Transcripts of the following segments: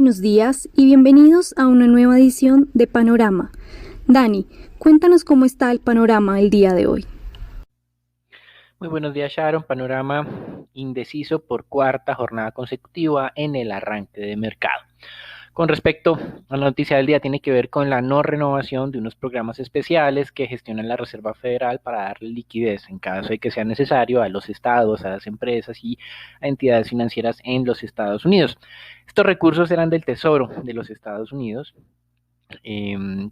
buenos días y bienvenidos a una nueva edición de Panorama. Dani, cuéntanos cómo está el panorama el día de hoy. Muy buenos días, Sharon. Panorama indeciso por cuarta jornada consecutiva en el arranque de mercado. Con respecto a la noticia del día, tiene que ver con la no renovación de unos programas especiales que gestiona la Reserva Federal para darle liquidez en caso de que sea necesario a los estados, a las empresas y a entidades financieras en los Estados Unidos. Estos recursos eran del Tesoro de los Estados Unidos,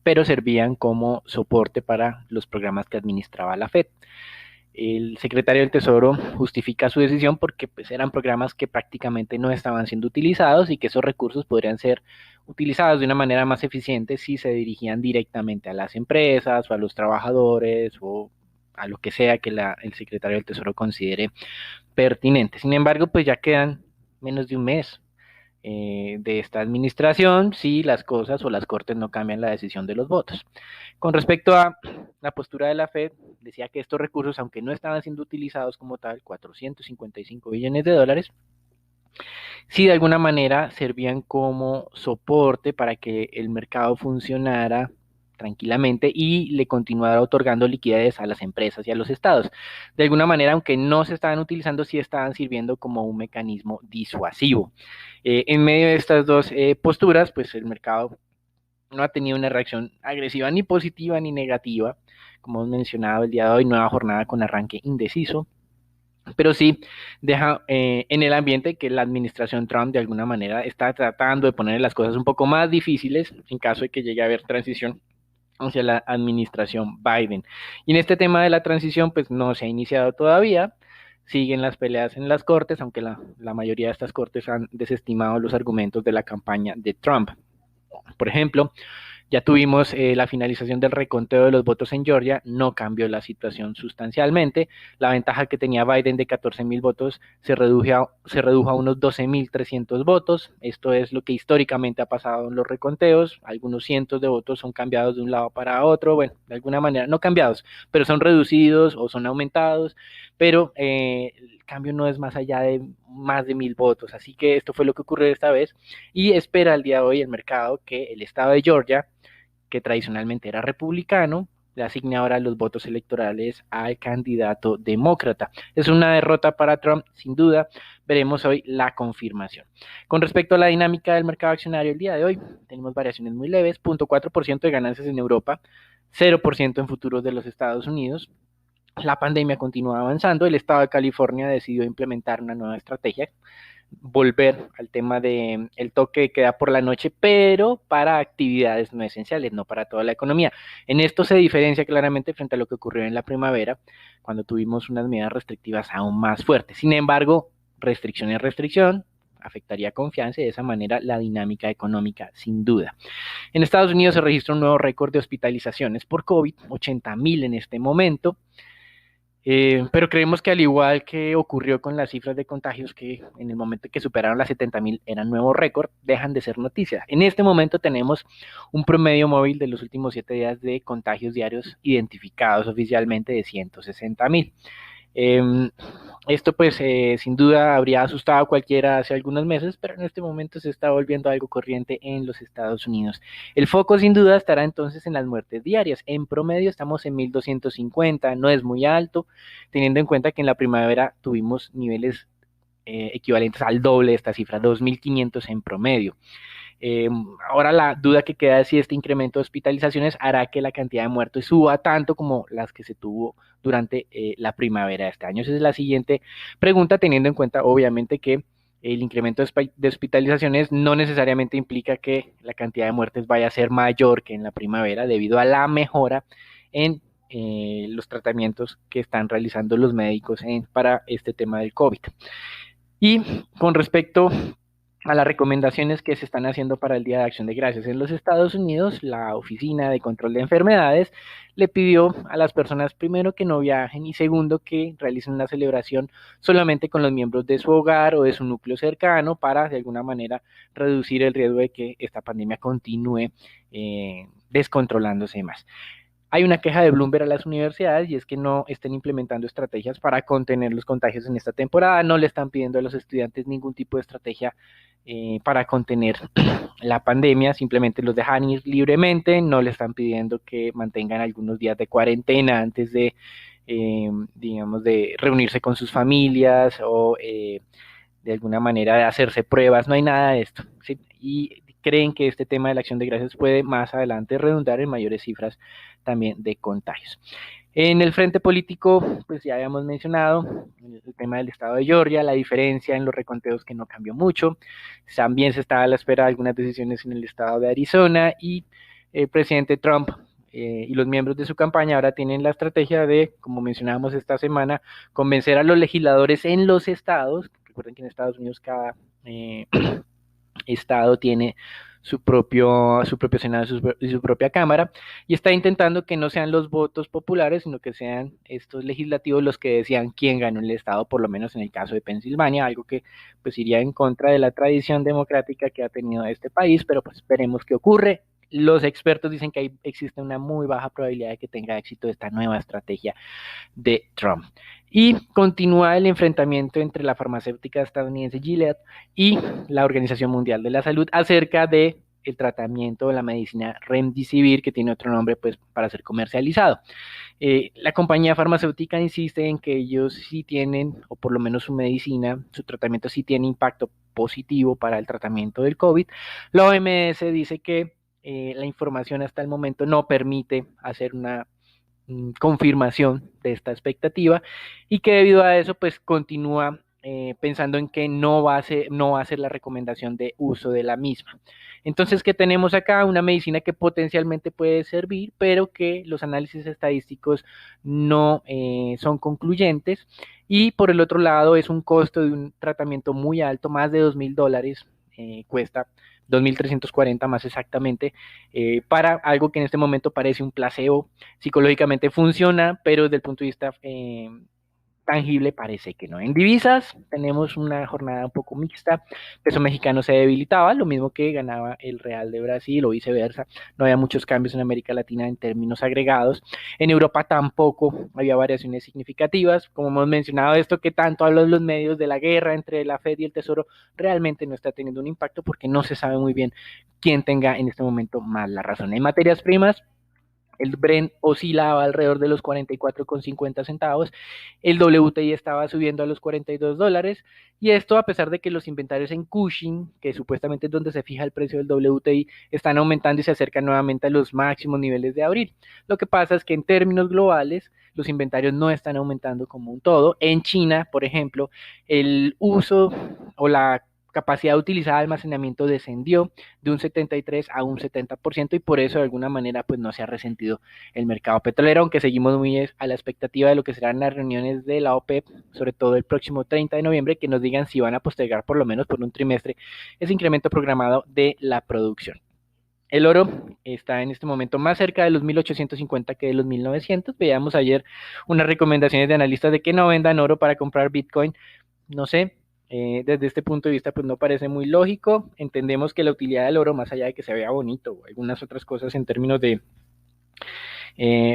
pero servían como soporte para los programas que administraba la Fed. El secretario del Tesoro justifica su decisión porque pues, eran programas que prácticamente no estaban siendo utilizados y que esos recursos podrían ser utilizados de una manera más eficiente si se dirigían directamente a las empresas o a los trabajadores o a lo que sea que el secretario del Tesoro considere pertinente. Sin embargo, pues ya quedan menos de un mes de esta administración si las cosas o las cortes no cambian la decisión de los votos. Con respecto a la postura de la Fed, decía que estos recursos, aunque no estaban siendo utilizados como tal, 455 billones de dólares, sí de alguna manera servían como soporte para que el mercado funcionara tranquilamente y le continuara otorgando liquidez a las empresas y a los estados. De alguna manera, aunque no se estaban utilizando, sí estaban sirviendo como un mecanismo disuasivo. En medio de estas dos posturas, pues el mercado no ha tenido una reacción agresiva ni positiva ni negativa. Como hemos mencionado el día de hoy, nueva jornada con arranque indeciso, pero sí deja en el ambiente que la administración Trump de alguna manera está tratando de poner las cosas un poco más difíciles en caso de que llegue a haber transición hacia la administración Biden. Y en este tema de la transición, pues no se ha iniciado todavía. Siguen las peleas en las cortes, aunque la mayoría de estas cortes han desestimado los argumentos de la campaña de Trump. Por ejemplo, ya tuvimos la finalización del reconteo de los votos en Georgia, no cambió la situación sustancialmente. La ventaja que tenía Biden de 14.000 votos se redujo a unos 12.300 votos. Esto es lo que históricamente ha pasado en los reconteos. Algunos cientos de votos son cambiados de un lado para otro. Bueno, de alguna manera, no cambiados, pero son reducidos o son aumentados. Pero el cambio no es más allá de más de 1.000 votos. Así que esto fue lo que ocurrió esta vez. Y espera el día de hoy el mercado que el estado de Georgia, que tradicionalmente era republicano, le asigne ahora los votos electorales al candidato demócrata. Es una derrota para Trump, sin duda. Veremos hoy la confirmación. Con respecto a la dinámica del mercado accionario el día de hoy, tenemos variaciones muy leves, 0.4% de ganancias en Europa, 0% en futuros de los Estados Unidos. La pandemia continúa avanzando. El estado de California decidió implementar una nueva estrategia, volver al tema de el toque de queda por la noche, pero para actividades no esenciales, no para toda la economía. En esto se diferencia claramente frente a lo que ocurrió en la primavera, cuando tuvimos unas medidas restrictivas aún más fuertes. Sin embargo, restricción es restricción, afectaría confianza y de esa manera la dinámica económica, sin duda. En Estados Unidos se registra un nuevo récord de hospitalizaciones por COVID, 80.000 en este momento. Pero creemos que al igual que ocurrió con las cifras de contagios que en el momento que superaron las 70.000 eran nuevo récord, dejan de ser noticia. En este momento tenemos un promedio móvil de los últimos 7 días de contagios diarios identificados oficialmente de 160.000. Esto pues sin duda habría asustado a cualquiera hace algunos meses, pero en este momento se está volviendo algo corriente en los Estados Unidos. El foco sin duda estará entonces en las muertes diarias. En promedio estamos en 1.250, no es muy alto, teniendo en cuenta que en la primavera tuvimos niveles equivalentes al doble de esta cifra, 2.500 en promedio. Ahora la duda que queda es si este incremento de hospitalizaciones hará que la cantidad de muertos suba tanto como las que se tuvo durante la primavera de este año. Esa es la siguiente pregunta, teniendo en cuenta obviamente que el incremento de hospitalizaciones no necesariamente implica que la cantidad de muertes vaya a ser mayor que en la primavera debido a la mejora en los tratamientos que están realizando los médicos para este tema del COVID. Y con respecto a las recomendaciones que se están haciendo para el Día de Acción de Gracias en los Estados Unidos, la Oficina de Control de Enfermedades le pidió a las personas primero que no viajen y segundo que realicen una celebración solamente con los miembros de su hogar o de su núcleo cercano para de alguna manera reducir el riesgo de que esta pandemia continúe descontrolándose más. Hay una queja de Bloomberg a las universidades y es que no estén implementando estrategias para contener los contagios en esta temporada, no le están pidiendo a los estudiantes ningún tipo de estrategia para contener la pandemia, simplemente los dejan ir libremente, no le están pidiendo que mantengan algunos días de cuarentena antes de, digamos, de reunirse con sus familias o de alguna manera de hacerse pruebas, no hay nada de esto, ¿sí? Y creen que este tema de la acción de gracias puede más adelante redundar en mayores cifras también de contagios. En el frente político, pues ya habíamos mencionado el tema del estado de Georgia, la diferencia en los reconteos que no cambió mucho. También se estaba a la espera de algunas decisiones en el estado de Arizona y el presidente Trump y los miembros de su campaña ahora tienen la estrategia de, como mencionábamos esta semana, convencer a los legisladores en los estados. Recuerden que en Estados Unidos cada estado tiene su propio Senado y su propia Cámara, y está intentando que no sean los votos populares, sino que sean estos legislativos los que decían quién ganó el estado, por lo menos en el caso de Pensilvania, algo que pues iría en contra de la tradición democrática que ha tenido este país, pero pues veremos qué ocurre. Los expertos dicen que existe una muy baja probabilidad de que tenga éxito esta nueva estrategia de Trump. Y continúa el enfrentamiento entre la farmacéutica estadounidense Gilead y la Organización Mundial de la Salud acerca de el tratamiento de la medicina Remdesivir, que tiene otro nombre pues para ser comercializado. La compañía farmacéutica insiste en que ellos sí tienen, o por lo menos su medicina, su tratamiento sí tiene impacto positivo para el tratamiento del COVID. La OMS dice que la información hasta el momento no permite hacer una confirmación de esta expectativa y que debido a eso pues continúa pensando en que no va a ser la recomendación de uso de la misma. Entonces, ¿qué tenemos acá? Una medicina que potencialmente puede servir, pero que los análisis estadísticos no son concluyentes, y por el otro lado es un costo de un tratamiento muy alto, más de $2,000 cuesta, 2.340 más exactamente, para algo que en este momento parece un placebo. Psicológicamente funciona, pero desde el punto de vista tangible parece que no. En divisas tenemos una jornada un poco mixta. El peso mexicano se debilitaba, lo mismo que ganaba el real de Brasil o viceversa. No había muchos cambios en América Latina en términos agregados. En Europa tampoco había variaciones significativas. Como hemos mencionado, esto que tanto hablan los medios de la guerra entre la Fed y el Tesoro realmente no está teniendo un impacto porque no se sabe muy bien quién tenga en este momento más la razón. En materias primas, el Brent oscilaba alrededor de los 44,50 centavos, el WTI estaba subiendo a los $42, y esto a pesar de que los inventarios en Cushing, que supuestamente es donde se fija el precio del WTI, están aumentando y se acercan nuevamente a los máximos niveles de abril. Lo que pasa es que en términos globales, los inventarios no están aumentando como un todo. En China, por ejemplo, el uso o la capacidad utilizada de almacenamiento descendió de un 73 a un 70%, y por eso de alguna manera pues no se ha resentido el mercado petrolero, aunque seguimos muy a la expectativa de lo que serán las reuniones de la OPEP, sobre todo el próximo 30 de noviembre, que nos digan si van a postergar por lo menos por un trimestre ese incremento programado de la producción. El oro está en este momento más cerca de los 1850 que de los 1900. Veíamos ayer unas recomendaciones de analistas de que no vendan oro para comprar Bitcoin. No sé, desde este punto de vista pues no parece muy lógico. Entendemos que la utilidad del oro, más allá de que se vea bonito o algunas otras cosas en términos de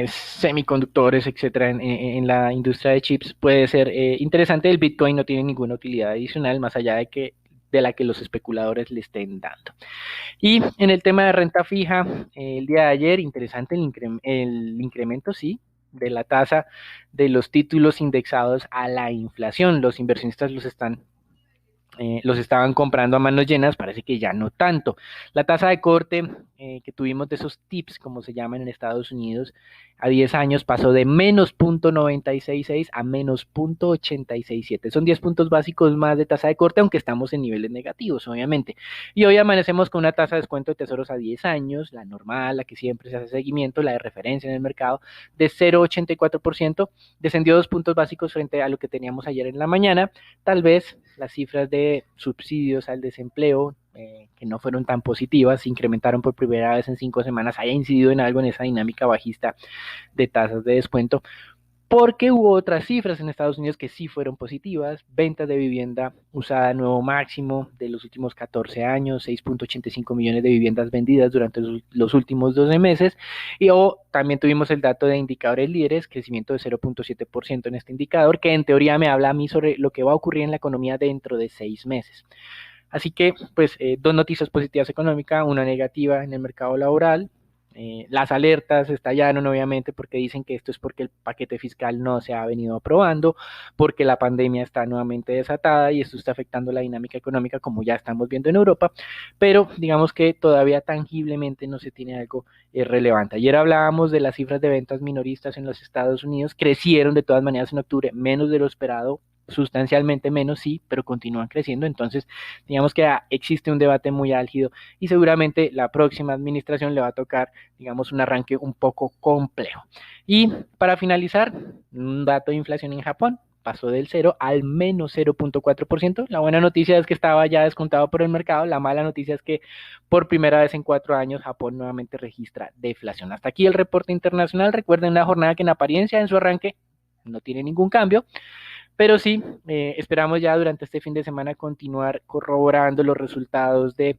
semiconductores, etcétera, en la industria de chips, puede ser interesante. El Bitcoin no tiene ninguna utilidad adicional más allá de la que los especuladores le estén dando. Y en el tema de renta fija, el día de ayer, interesante el incremento, sí, de la tasa de los títulos indexados a la inflación. Los inversionistas los estaban comprando a manos llenas, parece que ya no tanto. La tasa de corte que tuvimos de esos tips, como se llaman en Estados Unidos, a 10 años pasó de menos 0.966 a menos 0.867. Son 10 puntos básicos más de tasa de corte, aunque estamos en niveles negativos, obviamente. Y hoy amanecemos con una tasa de descuento de tesoros a 10 años, la normal, la que siempre se hace seguimiento, la de referencia en el mercado, de 0.84%, descendió 2 puntos básicos frente a lo que teníamos ayer en la mañana. Tal vez las cifras de subsidios al desempleo, que no fueron tan positivas, se incrementaron por primera vez en 5 semanas, haya incidido en algo en esa dinámica bajista de tasas de descuento. porque hubo otras cifras en Estados Unidos que sí fueron positivas. Ventas de vivienda usada nuevo máximo de los últimos 14 años, 6.85 millones de viviendas vendidas durante los últimos 12 meses. Y también tuvimos el dato de indicadores líderes, crecimiento de 0.7% en este indicador, que en teoría me habla a mí sobre lo que va a ocurrir en la economía dentro de 6 meses. Así que, pues, dos noticias positivas económicas, una negativa en el mercado laboral. Las alertas estallaron obviamente porque dicen que esto es porque el paquete fiscal no se ha venido aprobando, porque la pandemia está nuevamente desatada y esto está afectando la dinámica económica como ya estamos viendo en Europa, pero digamos que todavía tangiblemente no se tiene algo relevante. Ayer hablábamos de las cifras de ventas minoristas en los Estados Unidos, crecieron de todas maneras en octubre, menos de lo esperado, sustancialmente menos, sí, pero continúan creciendo. Entonces, digamos que existe un debate muy álgido y seguramente la próxima administración le va a tocar, digamos, un arranque un poco complejo. Y para finalizar, un dato de inflación en Japón pasó del 0 al menos 0.4%. La buena noticia es que estaba ya descontado por el mercado. La mala noticia es que por primera vez en 4 años Japón nuevamente registra deflación. Hasta aquí el reporte internacional. Recuerden una jornada que en apariencia en su arranque no tiene ningún cambio, pero sí, esperamos ya durante este fin de semana continuar corroborando los resultados de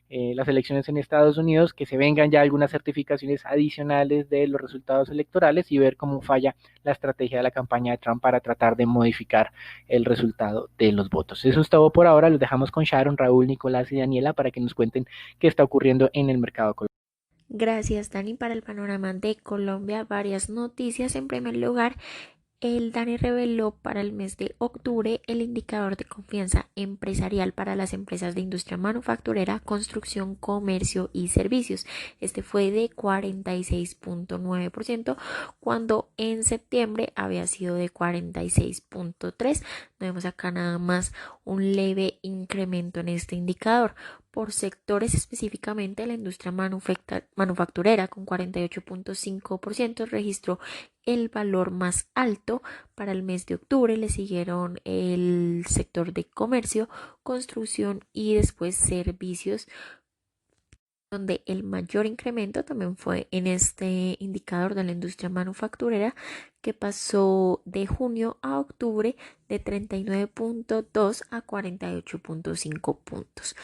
las elecciones en Estados Unidos, que se vengan ya algunas certificaciones adicionales de los resultados electorales y ver cómo falla la estrategia de la campaña de Trump para tratar de modificar el resultado de los votos. Eso es todo por ahora. Los dejamos con Sharon, Raúl, Nicolás y Daniela para que nos cuenten qué está ocurriendo en el mercado colombiano. Gracias, Dani, para el panorama de Colombia. Varias noticias. En primer lugar, el DANE reveló para el mes de octubre el indicador de confianza empresarial para las empresas de industria manufacturera, construcción, comercio y servicios. Este fue de 46.9%, cuando en septiembre había sido de 46.3%. Vemos acá nada más un leve incremento en este indicador. Por sectores específicamente, la industria manufacturera con 48.5% registró el valor más alto para el mes de octubre. Le siguieron el sector de comercio, construcción y después servicios, donde el mayor incremento también fue en este indicador de la industria manufacturera, que pasó de junio a octubre de 39.2 a 48.5 puntos.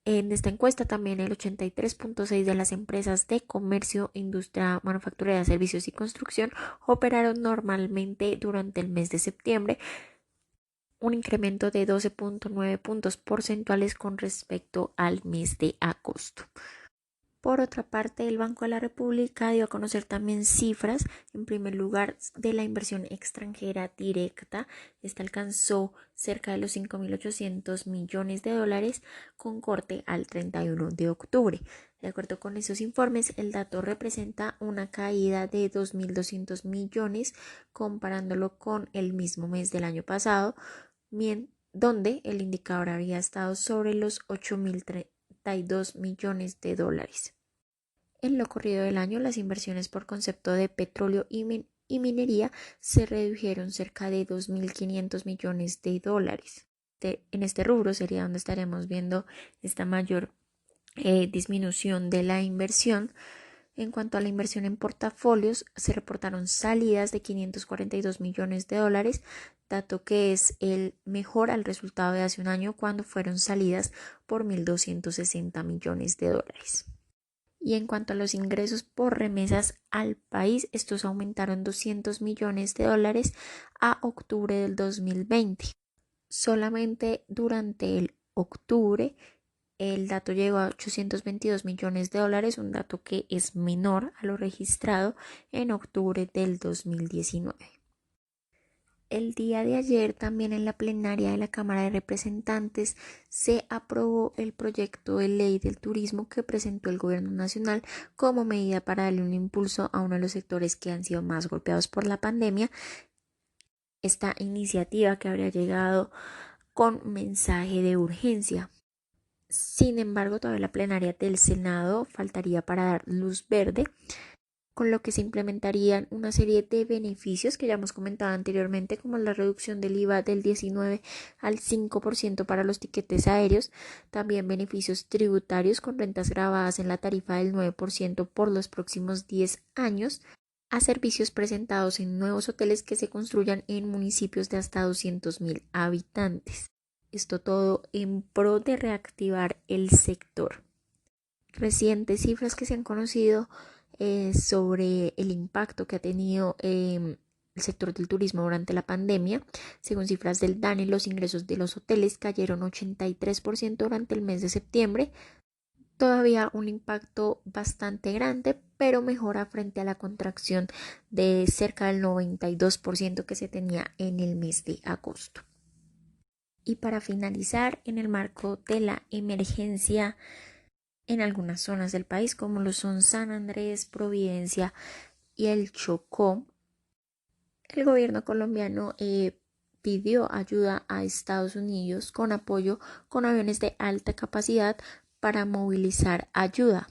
En esta encuesta también el 83.6% de las empresas de comercio, industria manufacturera, servicios y construcción operaron normalmente durante el mes de septiembre, un incremento de 12.9 puntos porcentuales con respecto al mes de agosto. Por otra parte, el Banco de la República dio a conocer también cifras. En primer lugar, de la inversión extranjera directa. Esta alcanzó cerca de los 5.800 millones de dólares con corte al 31 de octubre. De acuerdo con esos informes, el dato representa una caída de 2.200 millones comparándolo con el mismo mes del año pasado, donde el indicador había estado sobre los 8.032 millones de dólares. En lo corrido del año, las inversiones por concepto de petróleo y minería se redujeron cerca de 2.500 millones de dólares. En este rubro sería donde estaremos viendo esta mayor disminución de la inversión. En cuanto a la inversión en portafolios, se reportaron salidas de 542 millones de dólares, dato que es el mejor al resultado de hace un año, cuando fueron salidas por 1.260 millones de dólares. Y en cuanto a los ingresos por remesas al país, estos aumentaron 200 millones de dólares a octubre del 2020. Solamente durante el octubre el dato llegó a 822 millones de dólares, un dato que es menor a lo registrado en octubre del 2019. El día de ayer también en la plenaria de la Cámara de Representantes se aprobó el proyecto de ley del turismo que presentó el Gobierno Nacional como medida para darle un impulso a uno de los sectores que han sido más golpeados por la pandemia. Esta iniciativa que habría llegado con mensaje de urgencia. Sin embargo, todavía la plenaria del Senado faltaría para dar luz verde, con lo que se implementarían una serie de beneficios que ya hemos comentado anteriormente, como la reducción del IVA del 19 al 5% para los tiquetes aéreos, también beneficios tributarios con rentas grabadas en la tarifa del 9% por los próximos 10 años, a servicios presentados en nuevos hoteles que se construyan en municipios de hasta 200.000 habitantes. Esto todo en pro de reactivar el sector. Recientes cifras que se han conocido sobre el impacto que ha tenido el sector del turismo durante la pandemia. Según cifras del DANE, los ingresos de los hoteles cayeron 83% durante el mes de septiembre. Todavía un impacto bastante grande, pero mejora frente a la contracción de cerca del 92% que se tenía en el mes de agosto. Y para finalizar, en el marco de la emergencia en algunas zonas del país, como lo son San Andrés, Providencia y el Chocó, el gobierno colombiano pidió ayuda a Estados Unidos con apoyo con aviones de alta capacidad para movilizar ayuda.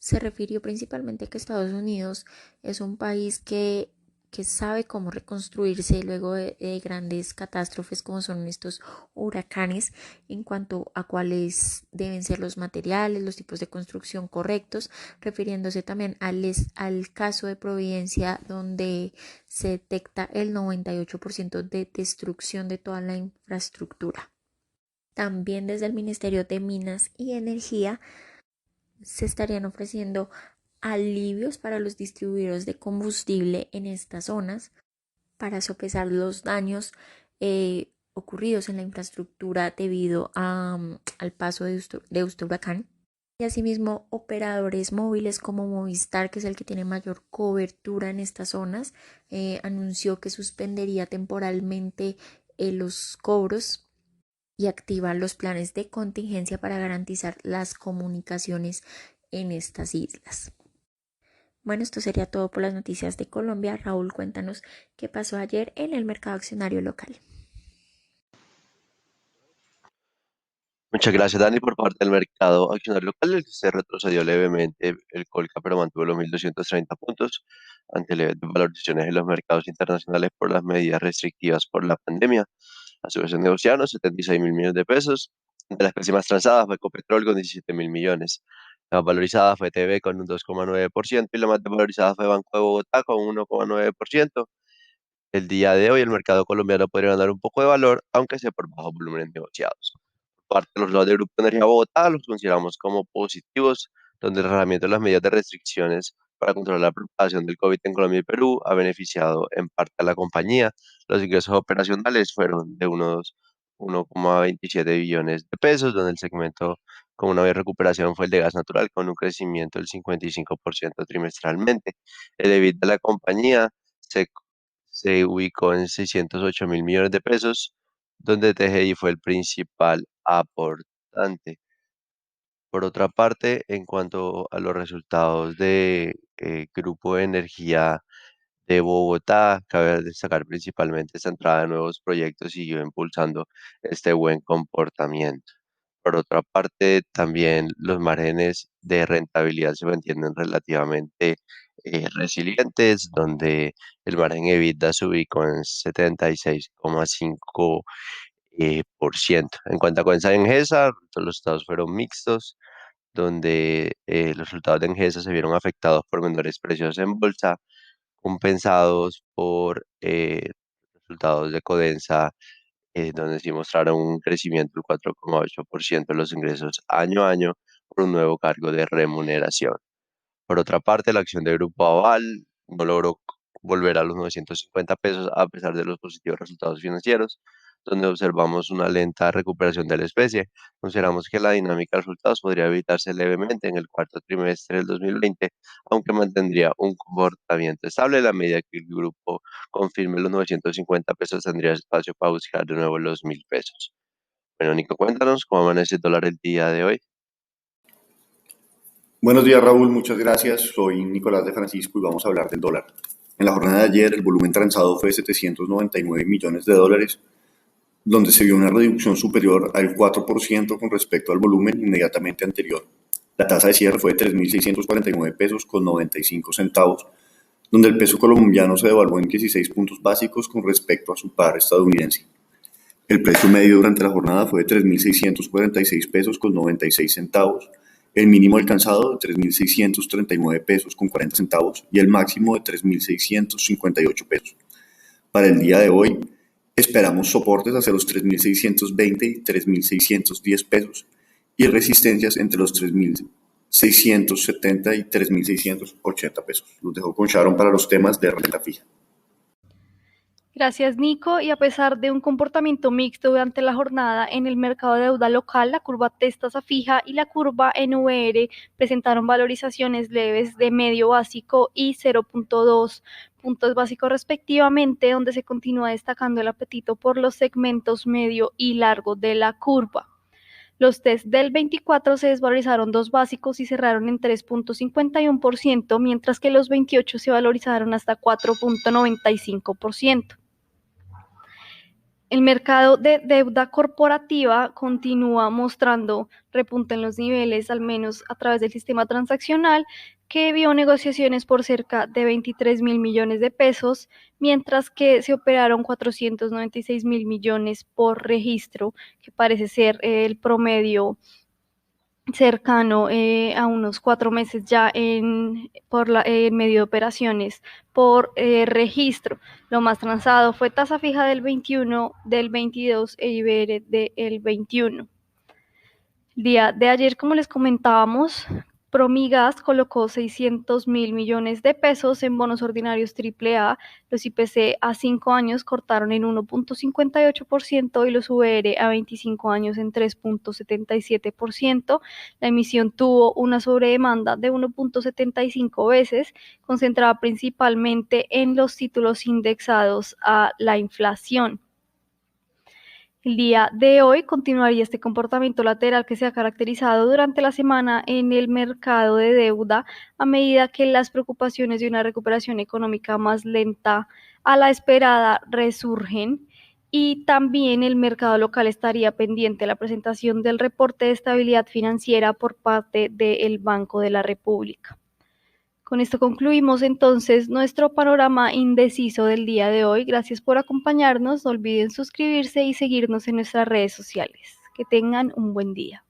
Se refirió principalmente a que Estados Unidos es un país que sabe cómo reconstruirse luego de grandes catástrofes como son estos huracanes, en cuanto a cuáles deben ser los materiales, los tipos de construcción correctos, refiriéndose también al caso de Providencia, donde se detecta el 98% de destrucción de toda la infraestructura. También desde el Ministerio de Minas y Energía se estarían ofreciendo alivios para los distribuidores de combustible en estas zonas para sopesar los daños ocurridos en la infraestructura debido al paso de este huracán. Y asimismo, operadores móviles como Movistar, que es el que tiene mayor cobertura en estas zonas, anunció que suspendería temporalmente los cobros y activar los planes de contingencia para garantizar las comunicaciones en estas islas. Bueno, esto sería todo por las noticias de Colombia. Raúl, cuéntanos qué pasó ayer en el mercado accionario local. Muchas gracias, Dani, por parte del mercado accionario local. El que se retrocedió levemente el Colca, pero mantuvo los 1.230 puntos ante leves valorizaciones en los mercados internacionales por las medidas restrictivas por la pandemia. A su vez, se negociaron 76.000 millones de pesos. De las especies más transadas fue Ecopetrol con 17.000 millones. La más valorizada fue TV con un 2,9% y la más desvalorizada fue Banco de Bogotá con 1,9%. El día de hoy el mercado colombiano podría ganar un poco de valor, aunque sea por bajos volúmenes negociados. Por parte de los lados del Grupo Energía Bogotá, los consideramos como positivos, donde el relajamiento de las medidas de restricciones para controlar la propagación del COVID en Colombia y Perú ha beneficiado en parte a la compañía. Los ingresos operacionales fueron de unos 1,27 billones de pesos, donde el segmento con una mayor recuperación fue el de gas natural, con un crecimiento del 55% trimestralmente. El EBITDA de la compañía se se ubicó en 608.000 millones de pesos, donde TGI fue el principal aportante. Por otra parte, en cuanto a los resultados de Grupo de Energía de Bogotá, cabe destacar principalmente esta entrada de nuevos proyectos y siguió impulsando este buen comportamiento. Por otra parte, también los márgenes de rentabilidad se mantienen relativamente resilientes, donde el margen EBITDA se ubicó en 76,5%. En cuanto a cuenta de Engesa, los estados fueron mixtos, donde los resultados de Engesa se vieron afectados por menores precios en bolsa, compensados por resultados de Codensa, donde sí mostraron un crecimiento del 4,8% de los ingresos año a año por un nuevo cargo de remuneración. Por otra parte, la acción de Grupo Aval no logró volver a los 950 pesos a pesar de los positivos resultados financieros, donde observamos una lenta recuperación de la especie. Consideramos que la dinámica de resultados podría evitarse levemente en el cuarto trimestre del 2020, aunque mantendría un comportamiento estable a la medida que el grupo confirme los 950 pesos, tendría espacio para buscar de nuevo los 1.000 pesos. Bueno, Nico, cuéntanos cómo amanece el dólar el día de hoy. Buenos días, Raúl, muchas gracias. Soy Nicolás de Francisco y vamos a hablar del dólar. En la jornada de ayer, el volumen transado fue de 799 millones de dólares, donde se vio una reducción superior al 4% con respecto al volumen inmediatamente anterior. La tasa de cierre fue de 3.649 pesos con 95 centavos, donde el peso colombiano se devaluó en 16 puntos básicos con respecto a su par estadounidense. El precio medio durante la jornada fue de 3.646 pesos con 96 centavos el mínimo alcanzado de 3.639 pesos con 40 centavos y el máximo de 3.658 pesos. Para el día de hoy esperamos soportes hacia los 3.620 y 3.610 pesos y resistencias entre los 3.670 y 3.680 pesos. Los dejo con Sharon para los temas de renta fija. Gracias, Nico. Y a pesar de un comportamiento mixto durante la jornada en el mercado de deuda local, la curva TES tasa fija y la curva NVR presentaron valorizaciones leves de medio básico y 0.2 puntos básicos respectivamente, donde se continúa destacando el apetito por los segmentos medio y largo de la curva. Los test del 24 se desvalorizaron 2 básicos y cerraron en 3.51%, mientras que los 28 se valorizaron hasta 4.95%. El mercado de deuda corporativa continúa mostrando repunte en los niveles, al menos a través del sistema transaccional, que vio negociaciones por cerca de 23.000 millones de pesos, mientras que se operaron 496.000 millones por registro, que parece ser el promedio cercano a unos 4 meses ya en medio de operaciones por registro. Lo más transado fue tasa fija del 21, del 22 e IBR del 21. El día de ayer, como les comentábamos, Promigas colocó 600.000 millones de pesos en bonos ordinarios AAA. Los IPC a 5 años cortaron en 1.58% y los VR a 25 años en 3.77%. La emisión tuvo una sobredemanda de 1.75 veces, concentrada principalmente en los títulos indexados a la inflación. El día de hoy continuaría este comportamiento lateral que se ha caracterizado durante la semana en el mercado de deuda a medida que las preocupaciones de una recuperación económica más lenta a la esperada resurgen, y también el mercado local estaría pendiente de la presentación del reporte de estabilidad financiera por parte del Banco de la República. Con esto concluimos entonces nuestro panorama indeciso del día de hoy. Gracias por acompañarnos. No olviden suscribirse y seguirnos en nuestras redes sociales. Que tengan un buen día.